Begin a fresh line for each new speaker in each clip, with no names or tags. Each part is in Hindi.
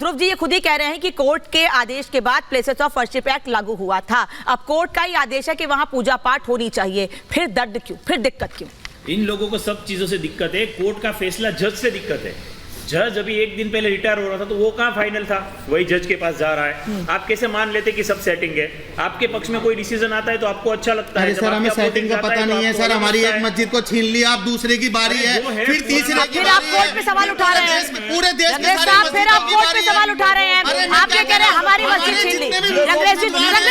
ध्रुव जी ये खुद ही कह रहे हैं कि कोर्ट के आदेश के बाद प्लेसेस ऑफ वर्शिप एक्ट लागू हुआ था। अब कोर्ट का ही आदेश है कि वहां पूजा पाठ होनी चाहिए, फिर दर्द क्यों, फिर दिक्कत क्यों?
इन लोगों को सब चीजों से दिक्कत है। कोर्ट का फैसला जज से दिक्कत है। जज अभी एक दिन पहले रिटायर हो रहा था तो वो कहाँ फाइनल था, वही जज के पास जा रहा है। आप कैसे मान लेते कि सब सेटिंग है? आपके पक्ष में कोई डिसीजन आता है तो आपको अच्छा लगता है।
सर हमें सेटिंग का पता नहीं है सर। हमारी एक मस्जिद को छीन लिया, आप दूसरे की बारी है, फिर तीसरे की,
फिर आप कोर्ट पे सवाल उठा रहे हैं।
पूरे देश में
फिर आप कोर्ट पे सवाल उठा रहे हैं। आप ये कह रहे हैं हमारी मस्जिद छीन ली। रंगरेज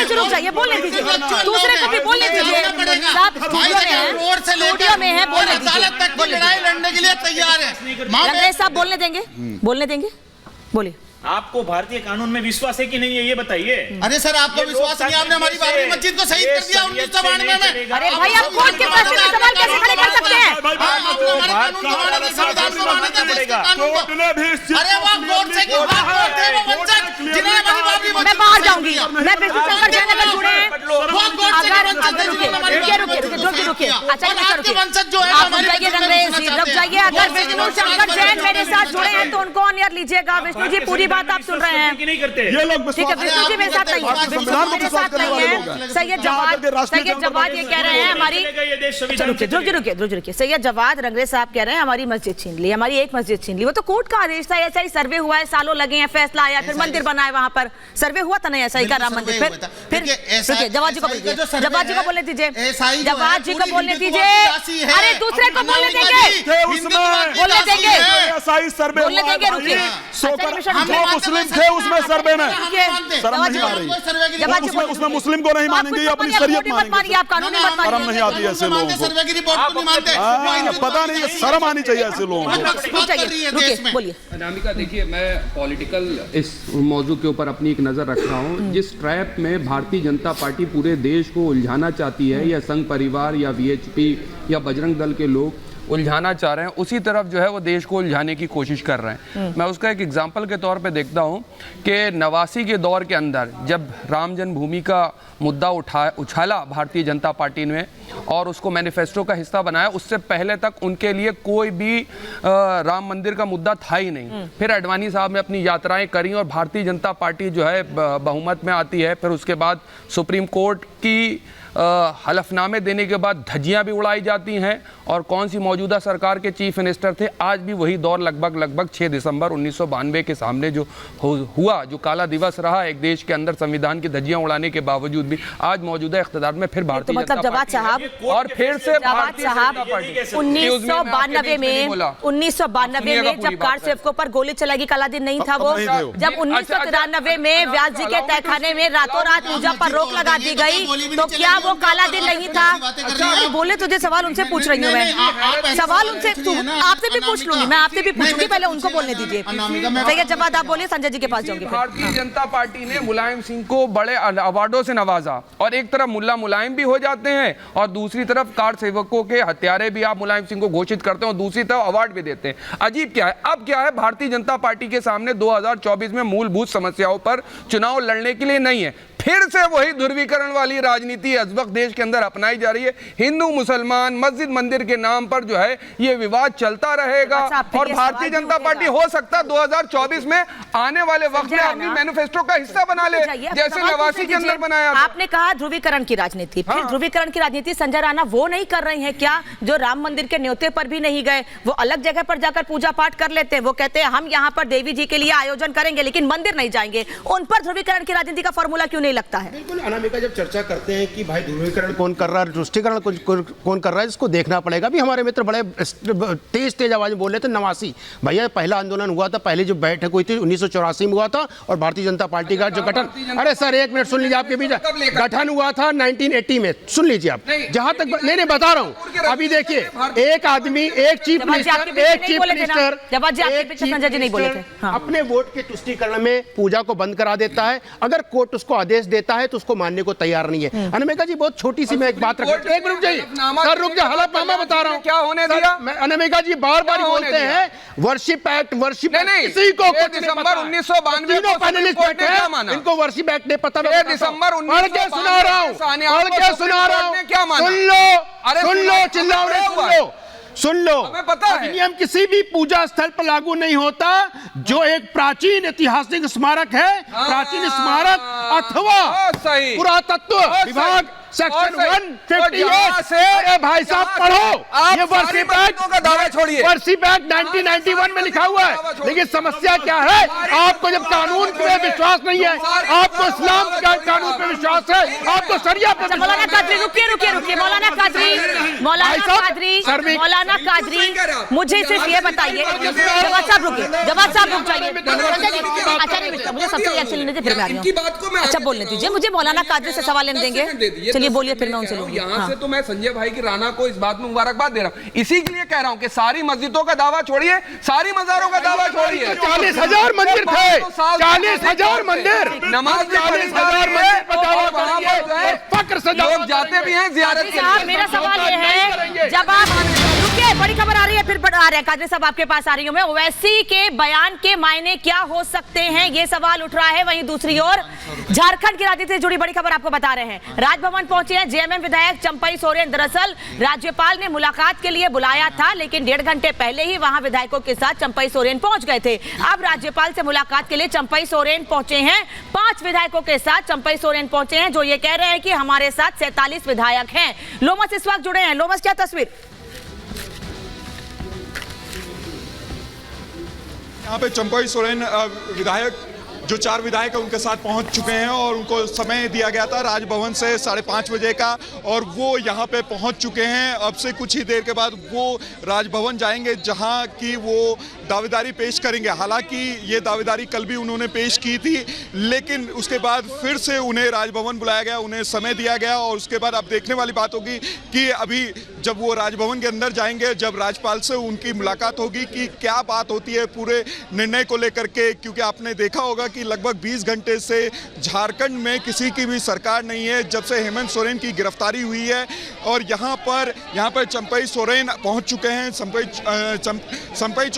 जी रुक जाइए, बोलने दीजिए, दूसरे को भी बोलने दीजिए। स्टूडियो में है, बोलने दीजिए।
लड़ाई लड़ने के लिए तैयार है।
रंगरेज साहब बोलने देंगे, बोलने देंगे, बोलिए।
आपको भारतीय कानून में विश्वास है कि नहीं है ये बताइए।
अरे सर आपको विश्वास नहीं, आपने हमारी बाबरी मस्जिद को शहीद कर दिया 1992 में।
अरे भाई आप कोर्ट के फैसले पे सवाल कैसे खड़े कर सकते हैं? मैं बाहर जाऊंगी, मैं बिल्कुल शंकर जैन अगर जुड़े हैं, अगर रुकिए, अच्छा आप जाइए रंगरेज जी, रुक जाइए। अगर विष्णु शंकर जैन मेरे साथ जुड़े हैं तो उनको ऑन एयर लीजिएगा। विष्णु जी पूरी बात आप सुन रहे हैं,
नहीं करते
ये लोग। ठीक है विष्णु जी मेरे साथ नहीं है, विष्णु मेरे साथ नहीं है। सैयद जवाद ये कह रहे हैं हमारी, रुकिए। सैयद जवाद रंगरेज साहब कह रहे हैं हमारी मस्जिद छीन ली, हमारी एक मस्जिद छीन ली। वो तो कोर्ट का आदेश था, ऐसा ही सर्वे हुआ है, सालों लगे हैं, फैसला आया, फिर मंदिर बना है वहां पर, सर्वे हुआ था ना ऐसा ही का राम मंदिर। फिर रुकिए, जवाद जी को बोल दीजिए, जवाद जी को बोलने दीजिए, जवाद जी को बोलने दीजिए। अरे दूसरे को बोलने देंगे, बोलने देंगे, बोलने देंगे। रुकिए,
मुस्लिम थे उसमें सर्वे में, शर्म नहीं आ रही उसमें मुस्लिम को नहीं मानेंगे, अपनी शरीयत मानेंगे।
आप कानूनी मत मानिए।
शर्म नहीं आती ऐसे लोगों को, पता नहीं शर्म आनी चाहिए ऐसे लोगों को।
बोलिए।
अनामिका देखिए, मैं पॉलिटिकल इस मौजू के ऊपर अपनी एक नज़र रख रहा हूँ। जिस ट्रैप में भारतीय जनता पार्टी पूरे देश को उलझाना चाहती है, या संघ परिवार या वीएचपी या बजरंग दल के लोग उलझाना चाह रहे हैं, उसी तरफ जो है वो देश को उलझाने की कोशिश कर रहे हैं। मैं उसका एक एग्जांपल के तौर पे देखता हूँ कि 89 के दौर के अंदर जब राम जन्मभूमि का मुद्दा उछाला भारतीय जनता पार्टी ने और उसको मैनिफेस्टो का हिस्सा बनाया, उससे पहले तक उनके लिए कोई भी राम मंदिर का मुद्दा था ही नहीं। फिर अडवाणी साहब ने अपनी यात्राएं करी और भारतीय जनता पार्टी जो है बहुमत में आती है। फिर उसके बाद सुप्रीम कोर्ट की हलफनामे देने के बाद धज्जियां भी उड़ाई जाती हैं। और कौन सी मौजूदा सरकार के चीफ मिनिस्टर थे, आज भी वही दौर लगभग 6 दिसंबर 1992 के सामने जो हुआ, जो काला दिवस रहा एक देश के अंदर संविधान की धज्जियां उड़ाने के बावजूद भी, आज मौजूदा इख्तिदार में फिर भारतीय जनता पार्टी और फिर से
1992 में जब कार सेवकों पर गोली चलाई, काला दिन नहीं था वो। जब 1993 में व्यास जी के तहखाने में रातों रात पूजा पर रोक लगा दी गई, तो क्या वो काला दिन नहीं था? बोले तुझे सवाल उनसे पूछ रही हूँ मैं, सवाल उनसे आपसे भी पूछ लूंगी, मैं आपसे भी पूछूंगी, पहले उनको बोलने दीजिए। सैयद जवाद आप बोलिए, संजय जी के पास जाऊंगी।
भारतीय जनता पार्टी ने मुलायम सिंह को बड़े अवार्डों से नवाजा, और एक तरफ मुल्ला मुलायम भी हो जाते हैं और दूसरी तरफ कार सेवकों के हत्यारे भी आप मुलायम सिंह को घोषित करते हैं और दूसरी तरफ अवार्ड भी देते हैं। अजीब क्या है? अब क्या है, भारतीय जनता पार्टी के सामने 2024 में मूलभूत समस्याओं पर चुनाव लड़ने के लिए नहीं है। फिर से वही ध्रुवीकरण वाली राजनीति इस वक्त देश के अंदर अपनाई जा रही है। हिंदू मुसलमान मस्जिद मंदिर के नाम पर जो है ये विवाद चलता रहेगा। और भारतीय जनता पार्टी हो सकता है 2024 में आने वाले वक्त में अपनी मैनिफेस्टो का हिस्सा बना ले, जैसे 89 के अंदर बनाया।
आपने कहा ध्रुवीकरण की राजनीति, फिर ध्रुवीकरण की राजनीति संजय राणा वो नहीं कर रही है क्या जो राम मंदिर के न्योते पर भी नहीं गए? वो अलग जगह पर जाकर पूजा पाठ कर लेते हैं, वो कहते हैं हम यहाँ पर देवी जी के लिए आयोजन करेंगे लेकिन मंदिर नहीं जाएंगे। उन पर ध्रुवीकरण की राजनीति का फॉर्मूला क्यों नहीं लगता है?
बिल्कुल अनामिका, जब चर्चा करते हैं कि भाई ध्रुवीकरण कौन कर रहा है, तुष्टीकरण कौन कर रहा है, इसको देखना पड़ेगा। भी हमारे मित्र बड़े तेज आवाज में बोल रहे थे। 89 भैया पहला आंदोलन हुआ था, पहले जो बैठक हुई थी 1984 में हुआ था, और भारतीय जनता पार्टी का जो गठन, अरे सर एक मिनट सुन लीजिए, आपके बीच गठन हुआ था 1980 में, सुन लीजिए आप। जहां तक नहीं बता रहा हूं, अभी देखिए एक आदमी, एक चीफ मिनिस्टर
संजय जी नहीं बोले थे,
अपने वोट के तुष्टीकरण में पूजा को बंद करा देता है। अगर कोर्ट उसको आदेश देता है तो उसको मानने को तैयार नहीं है। अनामिका जी बहुत छोटी सी मैं एक बात रखूं, एक रुक जाइए सर, रुक जाइए, हलफनामा बता रहा हूं
क्या होने दिया।
अनामिका जी बार बार बोलते हैं वर्शिप एक्ट, वर्शिप किसी को
दिसंबर 1992
तीनों पैनलिस्ट बैठे हैं, इनको वर्शिप एक्ट नहीं पता।
दिसंबर
पढ़ के सुना रहा हूं, क्या माना? सुन लो चिल्लाओ, सुन लो सुन लो,
हमें पता है।
अधिनियम किसी भी पूजा स्थल पर लागू नहीं होता जो एक प्राचीन ऐतिहासिक स्मारक है, प्राचीन स्मारक अथवा
सही
पुरातत्व विभाग सेक्शन 158। अरे भाई साहब पढ़ो, ये वर्षिप
का दावा छोड़िए,
वर्षिप एक्ट 1991 में लिखा हुआ है। लेकिन समस्या क्या है, आपको जब कानून पे विश्वास नहीं है, आपको इस्लाम का कानून पे विश्वास है, आपको शरिया पे।
मौलाना कादरी रुकिए, मौलाना कादरी मुझे सिर्फ ये बताइए, जवाब साहब रुक जाइए, मुझे सबसे अच्छा लेने दीजिए, फिर मैं आ रही हूँ। अच्छा बोलने दीजिए मुझे, मौलाना कादरी से सवाल लेने देंगे, चलिए बोलिए, फिर मैं उनसे लूंगी।
यहाँ से तो मैं संजय भाई की राणा को इस बात में मुबारकबाद दे रहा हूँ, इसी के लिए कह रहा हूँ कि सारी मस्जिदों का दावा छोड़िए, सारी मज़ारों का दावा छोड़िए।
40,000 मंदिर थे, 40,000 मंदिर,
नमाज
40,000 मंदिर पर दावा
वहाँ पर जो है
फक्र से
लोग जाते भी हैं जियारत के लिए।
मेरा सवाल ये है, जब आप रुकिए, बड़ी खबर आ रही है, फिर आ रहे हैं कादरी साहब, आपके पास आ रही हूं मैं। ओवैसी के बयान के मायने क्या हो सकते हैं, ये सवाल उठ रहा है। वहीं दूसरी ओर झारखंड की राजनीति से जुड़ी बड़ी खबर आपको बता रहे हैं। राजभवन पहुंचे हैं जेएमएम विधायक चंपई सोरेन। दरअसल राज्यपाल ने मुलाकात के लिए बुलाया था, लेकिन 1.5 घंटे पहले ही वहां विधायकों के साथ चंपई सोरेन पहुंच गए थे। अब राज्यपाल से मुलाकात के लिए चंपई सोरेन पहुंचे हैं, 5 विधायकों के साथ चंपई सोरेन पहुंचे हैं, जो ये कह रहे हैं कि हमारे साथ 47 विधायक हैं। लोमस इस वक्त जुड़े हैं। लोमस, क्या तस्वीर?
यहाँ पे चंपई सोरेन विधायक, जो 4 विधायक उनके साथ पहुंच चुके हैं और उनको समय दिया गया था राजभवन से 5:30 बजे का, और वो यहाँ पे पहुंच चुके हैं। अब से कुछ ही देर के बाद वो राजभवन जाएंगे, जहाँ की वो दावेदारी पेश करेंगे। हालांकि ये दावेदारी कल भी उन्होंने पेश की थी, लेकिन उसके बाद फिर से उन्हें राजभवन बुलाया गया, उन्हें समय दिया गया। और उसके बाद अब देखने वाली बात होगी कि अभी जब वो राजभवन के अंदर जाएंगे, जब राज्यपाल से उनकी मुलाकात होगी, कि क्या बात होती है पूरे निर्णय को लेकर के। क्योंकि आपने देखा होगा कि लगभग 20 घंटे से झारखंड में किसी की भी सरकार नहीं है, जब से हेमंत सोरेन की गिरफ्तारी हुई है। और यहाँ पर चंपई सोरेन पहुँच चुके हैं। चंपई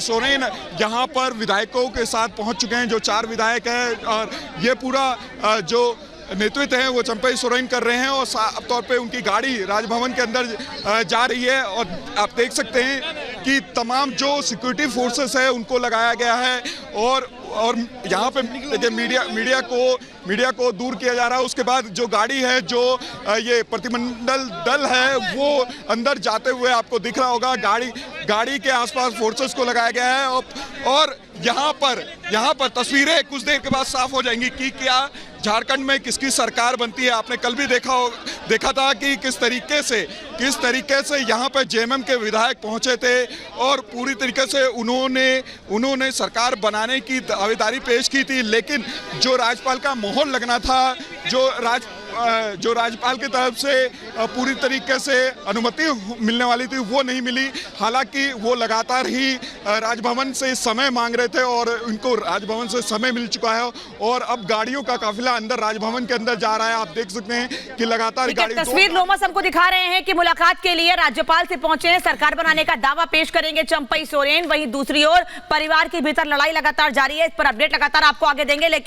सोरेन यहाँ पर विधायकों के साथ पहुँच चुके हैं, जो 4 विधायक हैं, और ये पूरा जो नेतृत्व है वो चंपई सोरेन कर रहे हैं। और साफ तौर पे उनकी गाड़ी राजभवन के अंदर जा रही है, और आप देख सकते हैं कि तमाम जो सिक्योरिटी फोर्सेस है उनको लगाया गया है। और यहाँ पे देखिए मीडिया को दूर किया जा रहा है। उसके बाद जो गाड़ी है, जो ये प्रतिनिधिमंडल दल है, वो अंदर जाते हुए आपको दिख रहा होगा। गाड़ी के आसपास फोर्सेस को लगाया गया है। और यहाँ पर तस्वीरें कुछ देर के बाद साफ हो जाएंगी कि क्या झारखंड में किसकी सरकार बनती है। आपने कल भी देखा था कि किस तरीके से यहाँ पे जेएमएम के विधायक पहुँचे थे, और पूरी तरीके से उन्होंने सरकार बनाने की दावेदारी पेश की थी। लेकिन जो राज्यपाल का मोहर लगना था, जो राज्यपाल की तरफ से पूरी तरीके से अनुमति मिलने वाली थी, वो नहीं मिली। हालांकि वो लगातार ही राजभवन से समय मांग रहे थे, और उनको राजभवन से समय मिल चुका है। और अब गाड़ियों का काफिला अंदर राजभवन के अंदर जा रहा है। आप देख सकते हैं कि लगातार गाड़ी।
तस्वीर लोमस हमको दिखा रहे हैं कि मुलाकात के लिए राज्यपाल से पहुंचे हैं, सरकार बनाने का दावा पेश करेंगे चंपई सोरेन। वहीं दूसरी ओर परिवार के भीतर लड़ाई लगातार जारी है, इस पर अपडेट लगातार आपको आगे देंगे। लेकिन